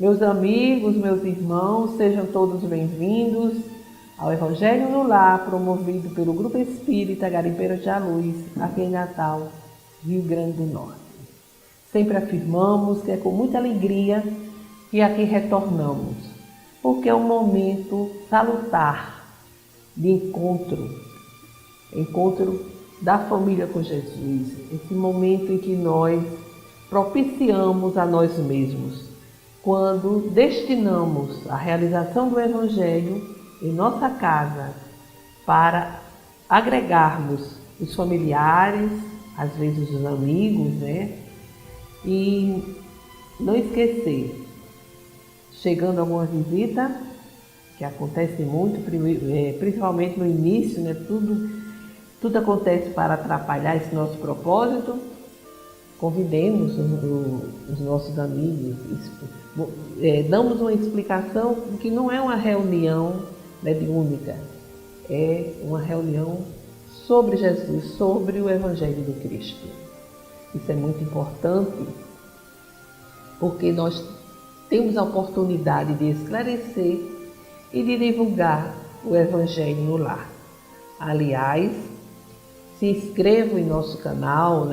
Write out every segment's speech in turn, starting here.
Meus amigos, meus irmãos, sejam todos bem-vindos ao Evangelho no Lar, promovido pelo Grupo Espírita Garimpeiro de Luz, aqui em Natal, Rio Grande do Norte. Sempre afirmamos que é com muita alegria que aqui retornamos, porque é um momento salutar de encontro da família com Jesus, esse momento em que nós propiciamos a nós mesmos, quando destinamos a realização do Evangelho em nossa casa para agregarmos os familiares, às vezes os amigos, E não esquecer, chegando alguma visita, que acontece muito, principalmente no início, tudo acontece para atrapalhar esse nosso propósito. Convidemos os nossos amigos, damos uma explicação que não é uma reunião mediúnica, é uma reunião sobre Jesus, sobre o Evangelho do Cristo. Isso é muito importante, porque nós temos a oportunidade de esclarecer e de divulgar o Evangelho no lar. Aliás, se inscreva em nosso canal,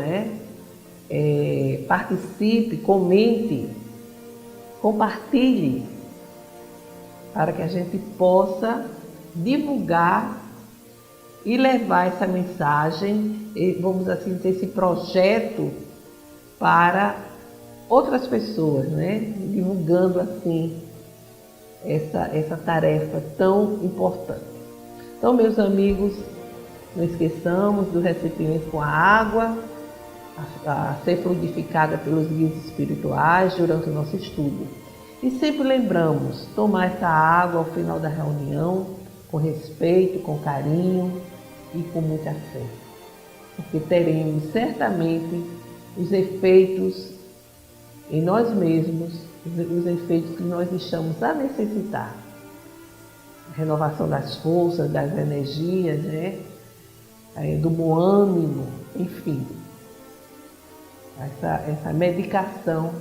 participe, comente, compartilhe, para que a gente possa divulgar e levar essa mensagem, vamos assim dizer, esse projeto para outras pessoas, divulgando assim essa tarefa tão importante. Então, meus amigos, não esqueçamos do recipiente com a água a ser fluidificada pelos guias espirituais durante o nosso estudo. E sempre lembramos, tomar essa água ao final da reunião, com respeito, com carinho e com muita fé. Porque teremos certamente os efeitos em nós mesmos, os efeitos que nós estamos a necessitar. A renovação das forças, das energias, do bom ânimo, enfim. Essa medicação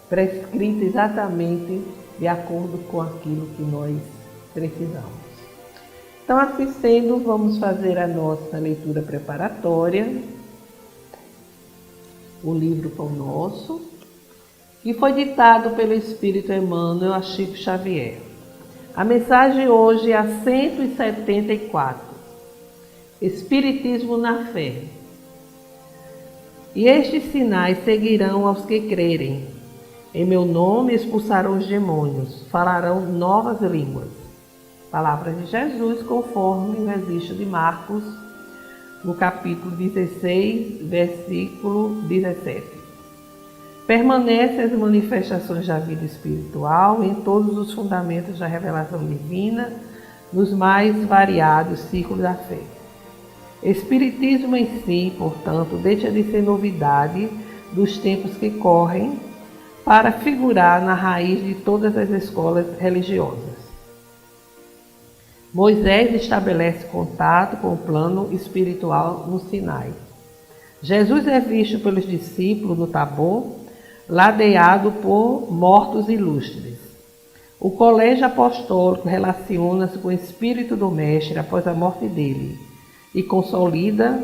prescrita exatamente de acordo com aquilo que nós precisamos. Então, assim sendo, vamos fazer a nossa leitura preparatória, o livro Pão Nosso, que foi ditado pelo Espírito Emmanuel a Chico Xavier. A mensagem hoje é a 174, Espiritismo na Fé. E estes sinais seguirão aos que crerem. Em meu nome expulsarão os demônios, falarão novas línguas. Palavras de Jesus, conforme o registro de Marcos, no capítulo 16, versículo 17. Permanecem as manifestações da vida espiritual em todos os fundamentos da revelação divina, nos mais variados ciclos da fé. Espiritismo em si, portanto, deixa de ser novidade dos tempos que correm para figurar na raiz de todas as escolas religiosas. Moisés estabelece contato com o plano espiritual no Sinai. Jesus é visto pelos discípulos no Tabor, ladeado por mortos ilustres. O colégio apostólico relaciona-se com o espírito do Mestre após a morte dele e consolida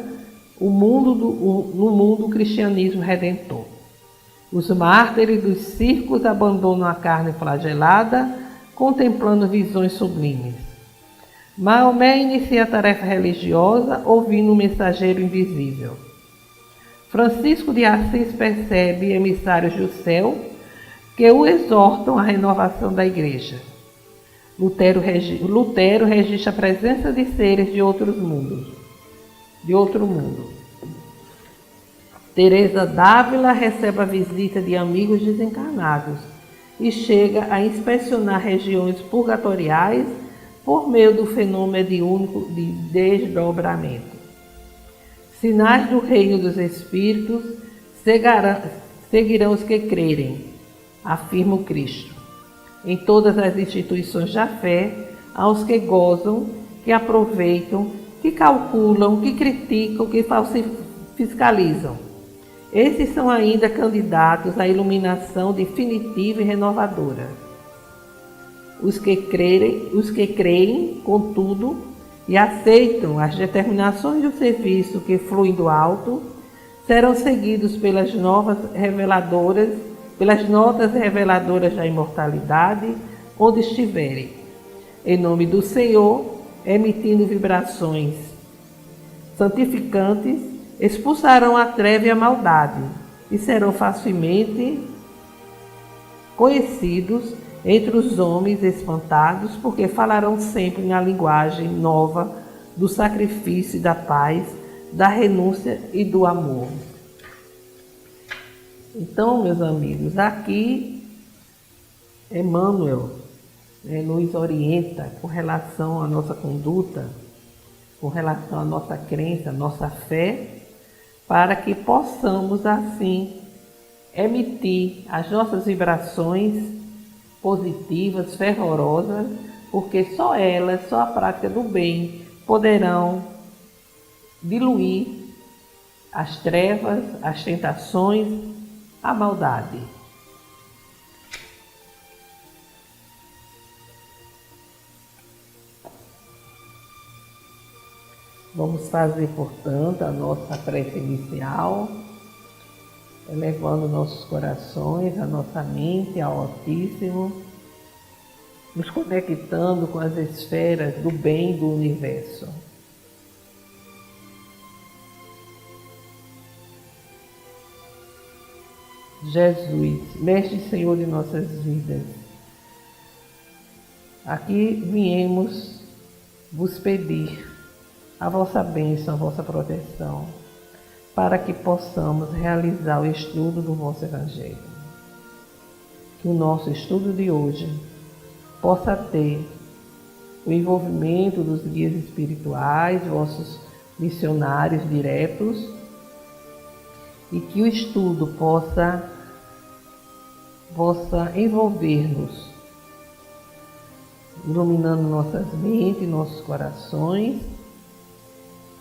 no mundo o cristianismo redentor. Os mártires dos circos abandonam a carne flagelada, contemplando visões sublimes. Maomé inicia a tarefa religiosa, ouvindo um mensageiro invisível. Francisco de Assis percebe emissários do céu que o exortam à renovação da Igreja. Lutero registra a presença de seres de outro mundo. Teresa d'Ávila recebe a visita de amigos desencarnados e chega a inspecionar regiões purgatoriais por meio do fenômeno mediúnico de desdobramento. Sinais do reino dos espíritos seguirão os que crerem, afirma o Cristo. Em todas as instituições da fé, há os que gozam, que aproveitam, que calculam, que criticam, que fiscalizam. Esses são ainda candidatos à iluminação definitiva e renovadora. Os que creem, contudo, e aceitam as determinações do serviço que fluem do alto, serão seguidos pelas notas reveladoras da imortalidade, onde estiverem, em nome do Senhor, emitindo vibrações santificantes, expulsarão a treva e a maldade, e serão facilmente conhecidos entre os homens espantados, porque falarão sempre na linguagem nova do sacrifício e da paz, da renúncia e do amor. Então, meus amigos, aqui Emmanuel nos orienta com relação à nossa conduta, com relação à nossa crença, à nossa fé, para que possamos assim emitir as nossas vibrações positivas, fervorosas, porque só elas, só a prática do bem poderão diluir as trevas, as tentações, a maldade. Vamos fazer, portanto, a nossa prece inicial, elevando nossos corações, a nossa mente ao Altíssimo, nos conectando com as esferas do bem do universo. Jesus, Mestre e Senhor de nossas vidas, aqui viemos vos pedir a vossa bênção, a vossa proteção, para que possamos realizar o estudo do vosso Evangelho. Que o nosso estudo de hoje possa ter o envolvimento dos guias espirituais, vossos missionários diretos, e que o estudo possa envolver-nos, iluminando nossas mentes, nossos corações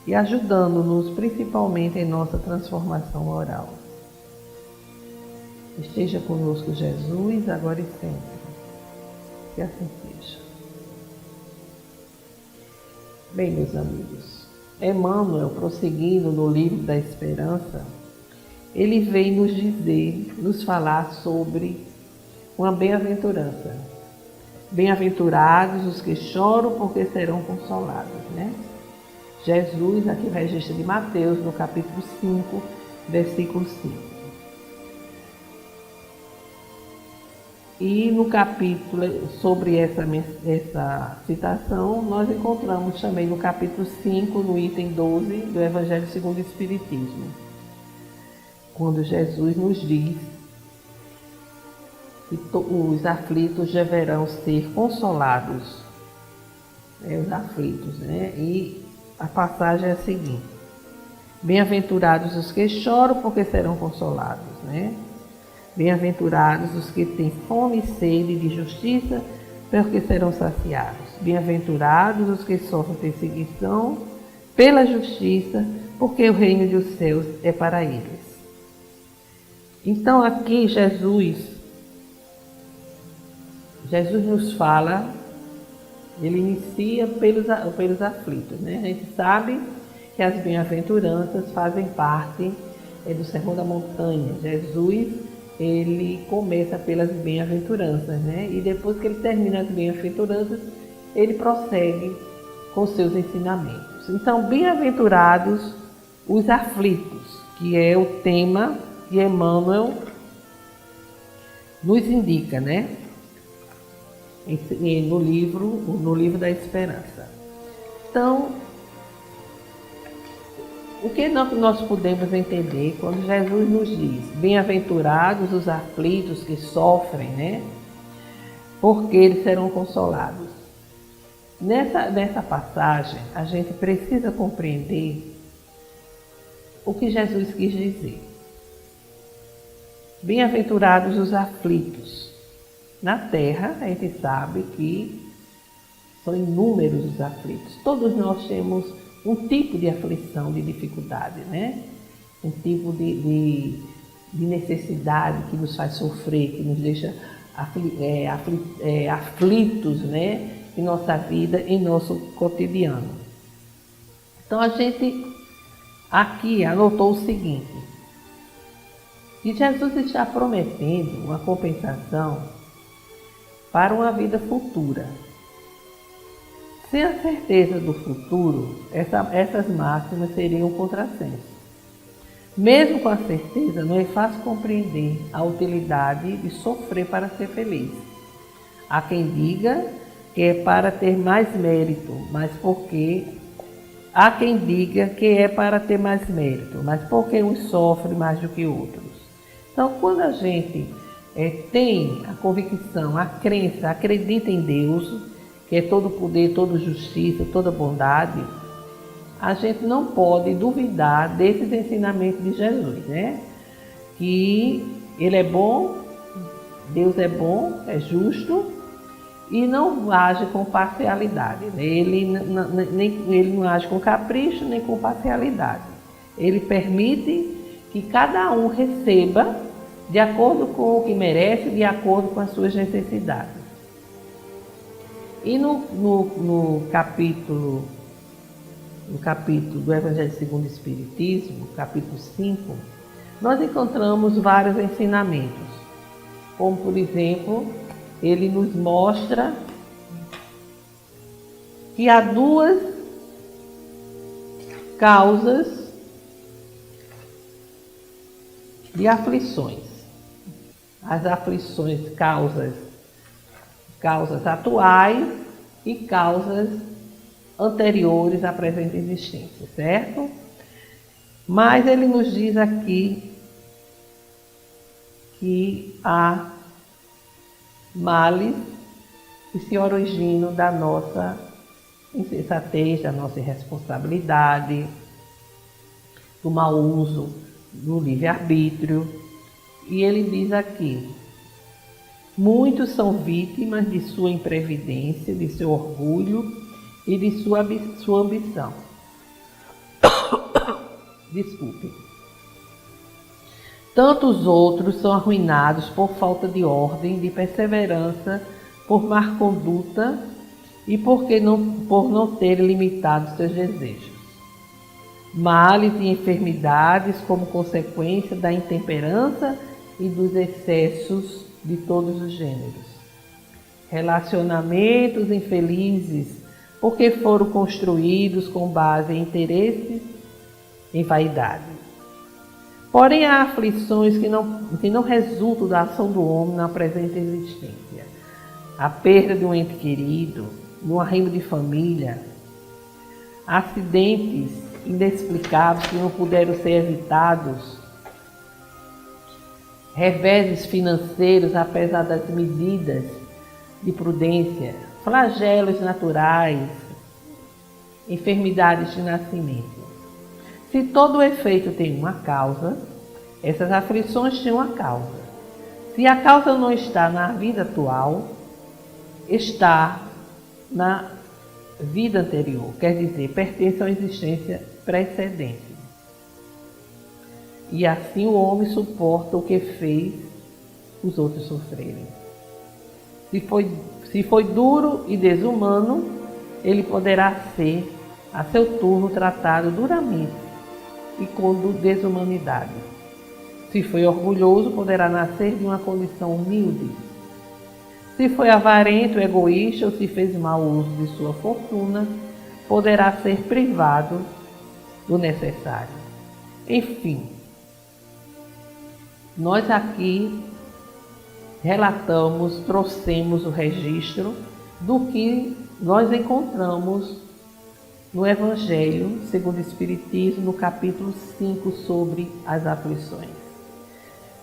e ajudando-nos principalmente em nossa transformação moral. Esteja conosco, Jesus, agora e sempre. Que assim seja. Bem, meus amigos, Emmanuel, prosseguindo no livro da Esperança, ele vem nos dizer, nos falar sobre uma bem-aventurança. Bem-aventurados os que choram, porque serão consolados, né? Jesus, aqui o registro de Mateus, no capítulo 5, versículo 5. E no capítulo sobre essa citação, nós encontramos também no capítulo 5, no item 12, do Evangelho segundo o Espiritismo, quando Jesus nos diz que os aflitos deverão ser consolados, os aflitos, né? E a passagem é a seguinte: bem-aventurados os que choram, porque serão consolados, né? Bem-aventurados os que têm fome e sede de justiça, porque serão saciados. Bem-aventurados os que sofrem perseguição pela justiça, porque o reino dos céus é para eles. Então aqui Jesus nos fala, ele inicia pelos aflitos, né? A gente sabe que as bem-aventuranças fazem parte do Sermão da Montanha. Jesus, ele começa pelas bem-aventuranças, né? E depois que ele termina as bem-aventuranças, ele prossegue com seus ensinamentos. Então, bem-aventurados os aflitos, que é o tema que Emmanuel nos indica, né? No livro da Esperança. Então, o que nós podemos entender quando Jesus nos diz: bem-aventurados os aflitos que sofrem, né? Porque eles serão consolados. Nessa passagem, a gente precisa compreender o que Jesus quis dizer. Bem-aventurados os aflitos. Na Terra, a gente sabe que são inúmeros os aflitos. Todos nós temos um tipo de aflição, de dificuldade, né? um tipo de necessidade que nos faz sofrer, que nos deixa aflitos, né, em nossa vida, em nosso cotidiano. Então a gente aqui anotou o seguinte, que Jesus está prometendo uma compensação para uma vida futura. Sem a certeza do futuro, essas máximas seriam um contrassenso. Mesmo com a certeza, não é fácil compreender a utilidade de sofrer para ser feliz. Há quem diga que é para ter mais mérito, mas porque há quem diga que é para ter mais mérito, mas porque uns sofrem mais do que outros. Então, quando a gente tem a convicção, a crença, acredita em Deus, que é todo poder, toda justiça, toda bondade, a gente não pode duvidar desses ensinamentos de Jesus, né? Que Ele é bom, Deus é bom, é justo e não age com parcialidade, né? Ele não age com capricho nem com parcialidade. Ele permite que cada um receba de acordo com o que merece, de acordo com as suas necessidades. E no capítulo do Evangelho segundo o Espiritismo, capítulo 5, nós encontramos vários ensinamentos. Como, por exemplo, ele nos mostra que há duas causas de aflições. As aflições, causas atuais e causas anteriores à presente existência, certo? Mas ele nos diz aqui que há males que se originam da nossa insensatez, da nossa irresponsabilidade, do mau uso do livre-arbítrio. E ele diz aqui: muitos são vítimas de sua imprevidência, de seu orgulho e de sua ambição. Desculpe. Tantos outros são arruinados por falta de ordem, de perseverança, por má conduta e por não terem limitado seus desejos. Males e enfermidades como consequência da intemperança e dos excessos de todos os gêneros. Relacionamentos infelizes porque foram construídos com base em interesses, em vaidade. Porém, há aflições que não resultam da ação do homem na presente existência. A perda de um ente querido, no arrimo de família, acidentes inexplicáveis que não puderam ser evitados, reveses financeiros apesar das medidas de prudência, flagelos naturais, enfermidades de nascimento. Se todo efeito tem uma causa, essas aflições têm uma causa. Se a causa não está na vida atual, está na vida anterior, quer dizer, pertence a uma existência precedente. E assim o homem suporta o que fez os outros sofrerem. Se foi duro e desumano, ele poderá ser, a seu turno, tratado duramente e com desumanidade. Se foi orgulhoso, poderá nascer de uma condição humilde. Se foi avarento, egoísta ou se fez mau uso de sua fortuna, poderá ser privado do necessário. Enfim, nós aqui trouxemos o registro do que nós encontramos no Evangelho segundo o Espiritismo, no capítulo 5, sobre as aflições.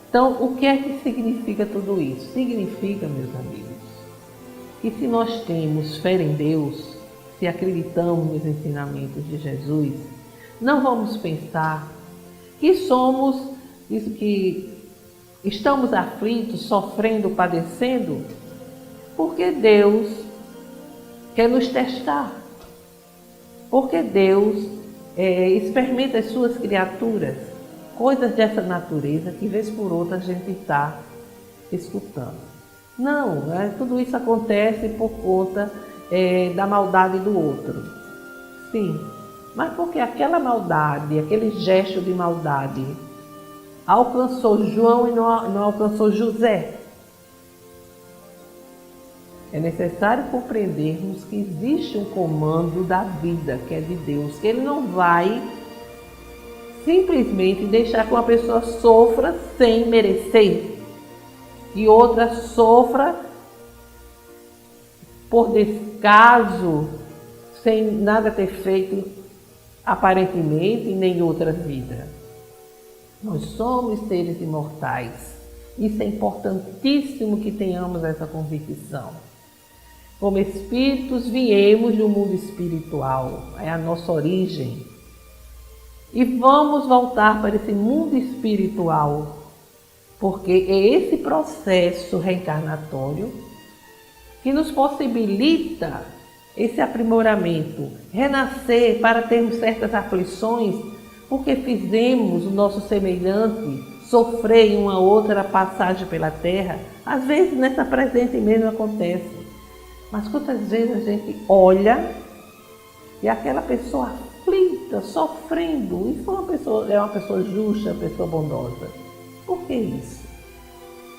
Então, o que é que significa tudo isso? Significa, meus amigos, que se nós temos fé em Deus, se acreditamos nos ensinamentos de Jesus, não vamos pensar que estamos aflitos, sofrendo, padecendo, porque Deus quer nos testar. Porque Deus experimenta as suas criaturas coisas dessa natureza que, vez por outra, a gente está escutando. Não, tudo isso acontece por conta da maldade do outro. Sim, mas porque aquela maldade, aquele gesto de maldade, alcançou João e não alcançou José. É necessário compreendermos que existe um comando da vida, que é de Deus, que Ele não vai simplesmente deixar que uma pessoa sofra sem merecer, que outra sofra por descaso, sem nada ter feito aparentemente em nem outra vida. Nós somos seres imortais. Isso é importantíssimo que tenhamos essa convicção. Como espíritos viemos do mundo espiritual, é a nossa origem. E vamos voltar para esse mundo espiritual, porque é esse processo reencarnatório que nos possibilita esse aprimoramento, renascer para termos certas aflições, porque fizemos o nosso semelhante sofrer em uma outra passagem pela Terra. Às vezes nessa presente mesmo acontece, mas quantas vezes a gente olha e aquela pessoa aflita, sofrendo, e é uma pessoa justa, uma pessoa bondosa. Por que isso?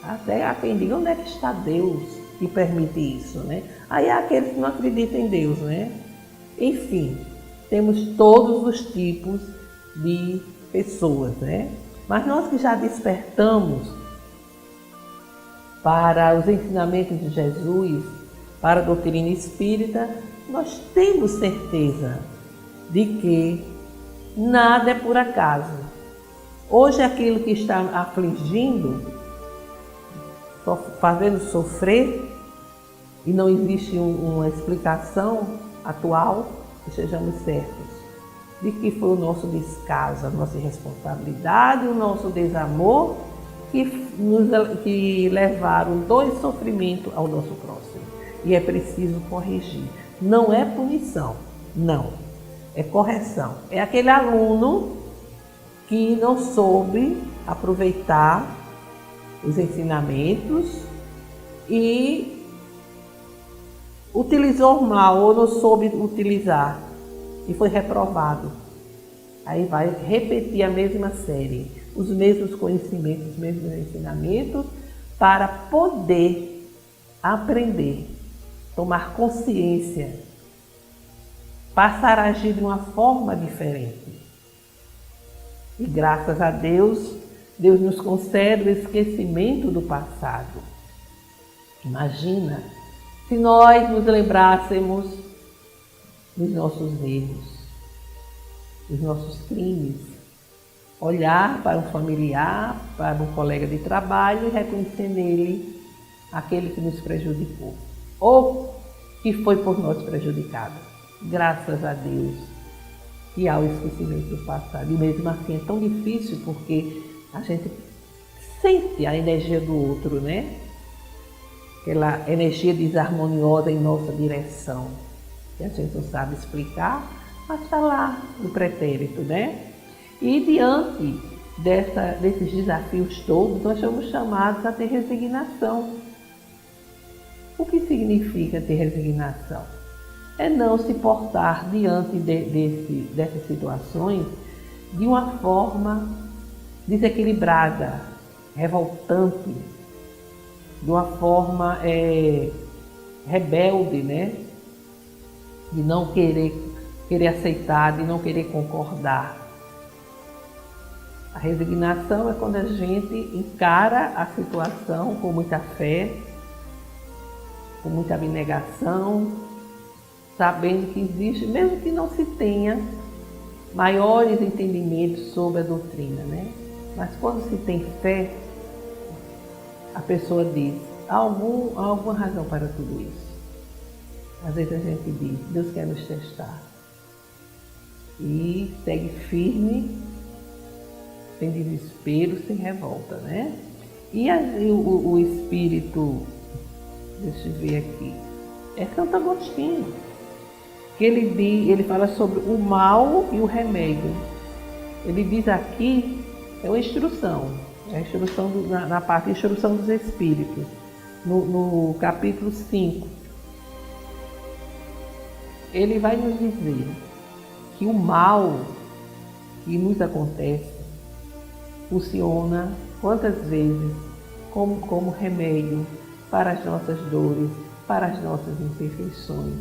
Até há quem diga, onde é que está Deus que permite isso, né? Aí há aqueles que não acreditam em Deus, né? Enfim, temos todos os tipos de pessoas, né? Mas nós que já despertamos para os ensinamentos de Jesus, para a doutrina espírita, nós temos certeza de que nada é por acaso. Hoje aquilo que está afligindo, fazendo sofrer, e não existe uma explicação atual, que sejamos certos de que foi o nosso descaso, a nossa irresponsabilidade, o nosso desamor que levaram dor e sofrimento ao nosso próximo. E é preciso corrigir. Não é punição, não. É correção. É aquele aluno que não soube aproveitar os ensinamentos e utilizou mal ou não soube utilizar e foi reprovado. Aí vai repetir a mesma série, os mesmos conhecimentos, os mesmos ensinamentos, para poder aprender, tomar consciência, passar a agir de uma forma diferente. E graças a Deus, Deus nos concede o esquecimento do passado. Imagina se nós nos lembrássemos dos nossos erros, dos nossos crimes, olhar para um familiar, para um colega de trabalho e reconhecer nele aquele que nos prejudicou ou que foi por nós prejudicado. Graças a Deus que há o esquecimento do passado. E mesmo assim é tão difícil porque a gente sente a energia do outro, né? Aquela energia desarmoniosa em nossa direção, que a gente não sabe explicar, mas está lá no pretérito, né? E diante desses desafios todos, nós somos chamados a ter resignação. O que significa ter resignação? É não se portar diante dessas situações de uma forma desequilibrada, revoltante, de uma forma rebelde, né? De não querer aceitar, de não querer concordar. A resignação é quando a gente encara a situação com muita fé, com muita abnegação, sabendo que existe, mesmo que não se tenha maiores entendimentos sobre a doutrina, né? Mas quando se tem fé, a pessoa diz, há alguma razão para tudo isso. Às vezes a gente diz, Deus quer nos testar. E segue firme, sem desespero, sem revolta, né? E o espírito, deixa eu ver aqui, é Santo Agostinho, que ele fala sobre o mal e o remédio. Ele diz aqui É uma instrução, é a instrução na parte de instrução dos espíritos, no capítulo 5. Ele vai nos dizer que o mal que nos acontece funciona quantas vezes como remédio para as nossas dores, para as nossas imperfeições,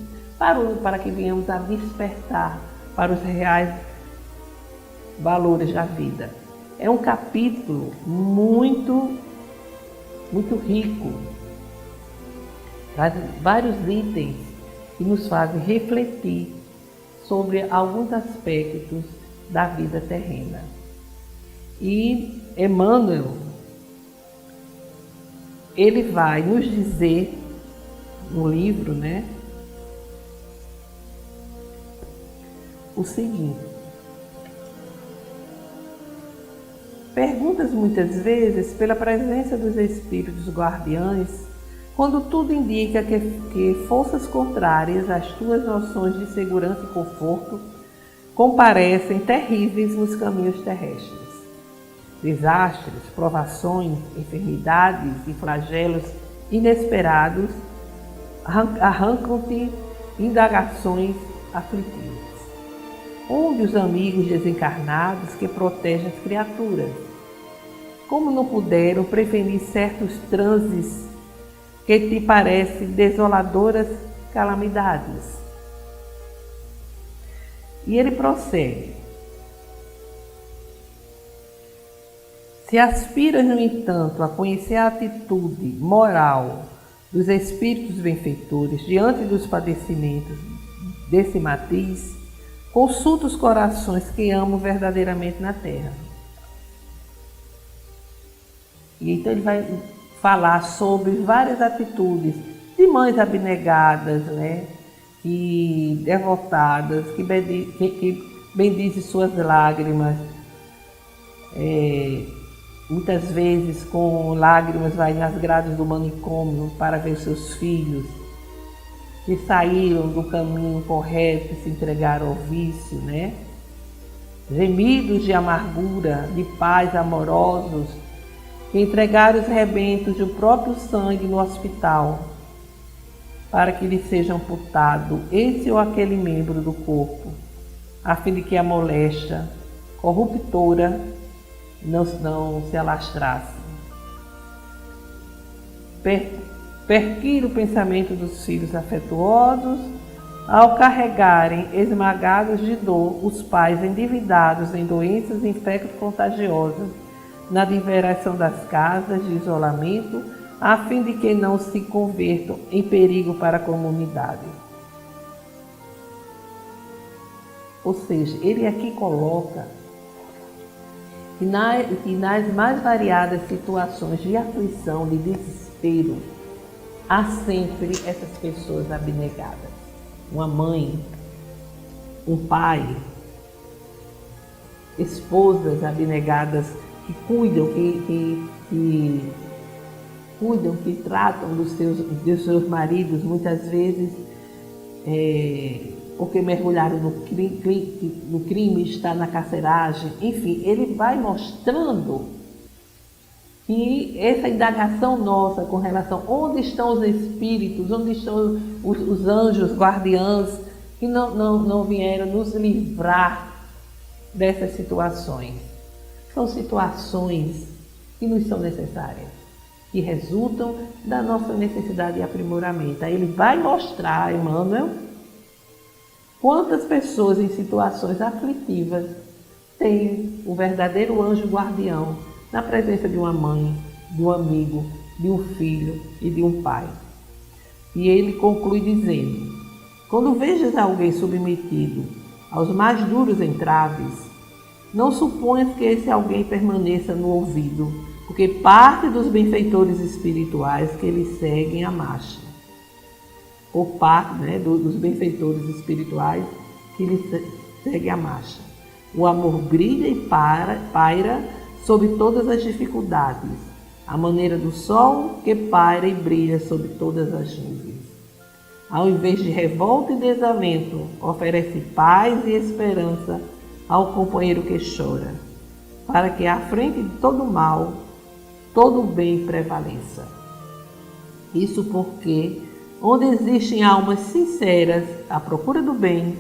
para que venhamos a despertar para os reais valores da vida. É um capítulo muito rico, traz vários itens que nos fazem refletir sobre alguns aspectos da vida terrena. E Emmanuel, ele vai nos dizer no livro, o seguinte: perguntas muitas vezes pela presença dos espíritos guardiães, quando tudo indica que forças contrárias às tuas noções de segurança e conforto comparecem terríveis nos caminhos terrestres. Desastres, provações, enfermidades e flagelos inesperados arrancam-te indagações aflitivas. Onde os amigos desencarnados que protegem as criaturas? Como não puderam prevenir certos transes que te parecem desoladoras calamidades? E ele prossegue: se aspiras, no entanto, a conhecer a atitude moral dos espíritos benfeitores diante dos padecimentos desse matiz, consulta os corações que amam verdadeiramente na terra. E então ele vai falar sobre várias atitudes de mães abnegadas, e devotadas, que bendizem suas lágrimas. Muitas vezes com lágrimas vai nas grades do manicômio para ver seus filhos que saíram do caminho correto e se entregaram ao vício, Gemidos de amargura, de pais amorosos, que entregaram os rebentos do próprio sangue no hospital, para que lhe seja amputado esse ou aquele membro do corpo, a fim de que a moléstia corruptora não se alastrasse. Perquire o pensamento dos filhos afetuosos ao carregarem, esmagados de dor, os pais endividados em doenças infecto-contagiosas na direção das casas de isolamento, a fim de que não se convertam em perigo para a comunidade. Ou seja, ele aqui coloca que nas mais variadas situações de aflição, de desespero, há sempre essas pessoas abnegadas. Uma mãe, um pai, esposas abnegadas que cuidam, que tratam dos seus maridos, muitas vezes porque mergulharam no crime, está na carceragem. Enfim, ele vai mostrando que essa indagação nossa com relação a onde estão os espíritos, onde estão os anjos guardiães, que não vieram nos livrar dessas situações. São situações que nos são necessárias, que resultam da nossa necessidade de aprimoramento. Aí ele vai mostrar, Emmanuel, quantas pessoas em situações aflitivas têm o verdadeiro anjo guardião na presença de uma mãe, de um amigo, de um filho e de um pai. E ele conclui dizendo: quando vejas alguém submetido aos mais duros entraves, não suponhas que esse alguém permaneça no ouvido, porque parte dos benfeitores espirituais que eles seguem a marcha. Por parte dos benfeitores espirituais que eles seguem a marcha. O amor brilha e paira sobre todas as dificuldades, à maneira do sol que paira e brilha sobre todas as nuvens. Ao invés de revolta e desalento, oferece paz e esperança ao companheiro que chora. para que à frente de todo mal, todo o bem prevaleça. Isso porque, onde existem almas sinceras à procura do bem,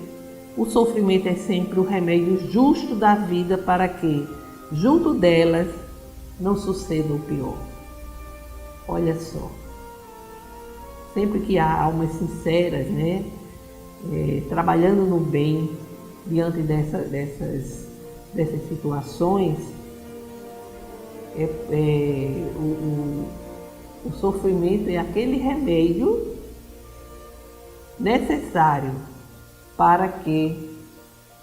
o sofrimento é sempre o remédio justo da vida para que, junto delas, não suceda o pior. Olha só, sempre que há almas sinceras, trabalhando no bem, diante dessas situações, o sofrimento é aquele remédio necessário para que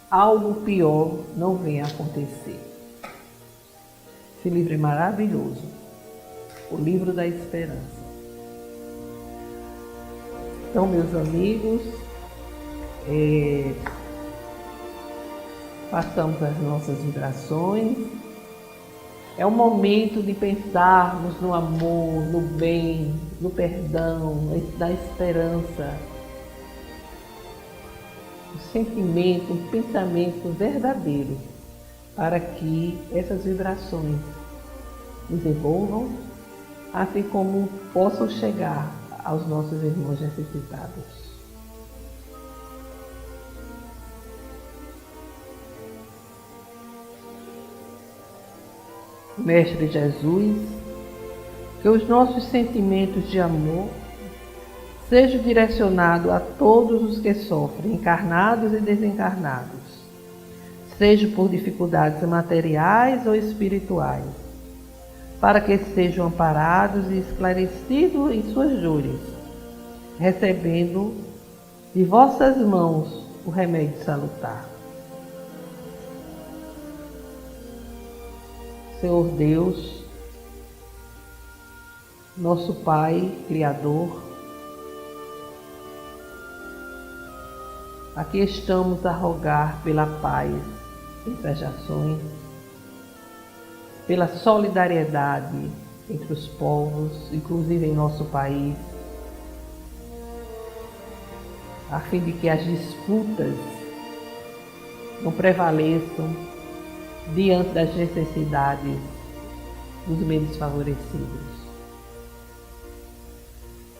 algo pior não venha a acontecer. Esse livro é maravilhoso, o livro da esperança. Então, meus amigos, façamos as nossas vibrações. É o momento de pensarmos no amor, no bem, no perdão, na esperança. O sentimento, o pensamento verdadeiro, para que essas vibrações nos envolvam, assim como possam chegar aos nossos irmãos necessitados. Mestre Jesus, que os nossos sentimentos de amor sejam direcionados a todos os que sofrem, encarnados e desencarnados, seja por dificuldades materiais ou espirituais, para que sejam amparados e esclarecidos em suas dores, recebendo de vossas mãos o remédio salutar. Senhor Deus, nosso Pai, Criador, aqui estamos a rogar pela paz entre as nações, pela solidariedade entre os povos, inclusive em nosso país, a fim de que as disputas não prevaleçam diante das necessidades dos menos favorecidos.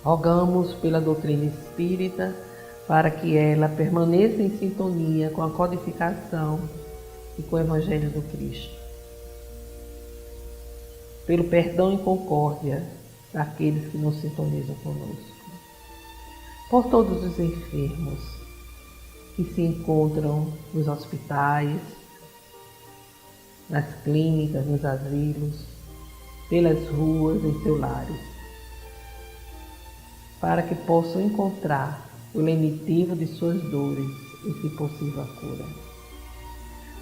Rogamos pela doutrina espírita para que ela permaneça em sintonia com a codificação e com o Evangelho do Cristo. Pelo perdão e concórdia daqueles que não sintonizam conosco. Por todos os enfermos que se encontram nos hospitais, nas clínicas, nos asilos, pelas ruas, em seus lares, para que possam encontrar o lenitivo de suas dores e, se possível, a cura.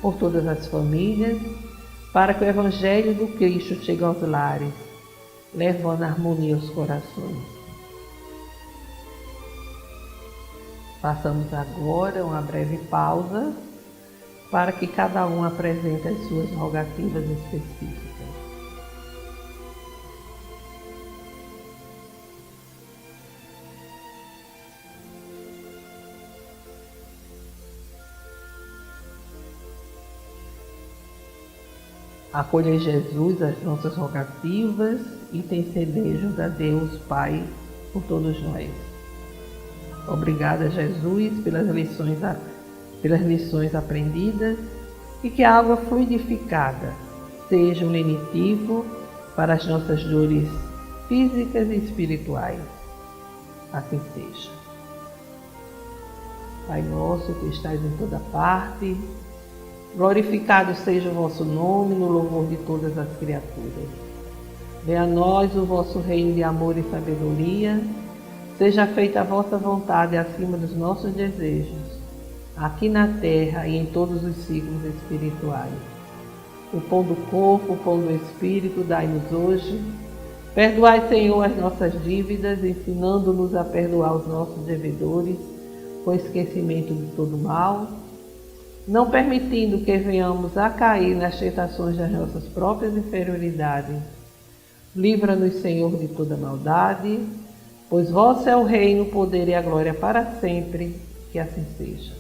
Por todas as famílias, para que o Evangelho do Cristo chegue aos lares, levando a harmonia aos corações. Façamos agora uma breve pausa para que cada um apresente as suas rogativas específicas. Acolha em Jesus as nossas rogativas e intercedejam a Deus Pai por todos nós. Obrigada, Jesus, pelas lições aprendidas e que a água fluidificada seja um lenitivo para as nossas dores físicas e espirituais. Assim seja. Pai nosso que estais em toda parte, glorificado seja o vosso nome no louvor de todas as criaturas. Venha a nós o vosso reino de amor e sabedoria, seja feita a vossa vontade acima dos nossos desejos, aqui na terra e em todos os ciclos espirituais. O pão do corpo, o pão do Espírito, dai-nos hoje. Perdoai, Senhor, as nossas dívidas, ensinando-nos a perdoar os nossos devedores, com esquecimento de todo mal, não permitindo que venhamos a cair nas tentações das nossas próprias inferioridades. Livra-nos, Senhor, de toda maldade, pois vosso é o reino, o poder e a glória para sempre, que assim seja.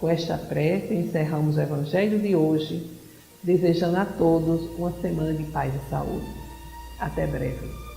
Com esta prece, encerramos o Evangelho de hoje, desejando a todos uma semana de paz e saúde. Até breve.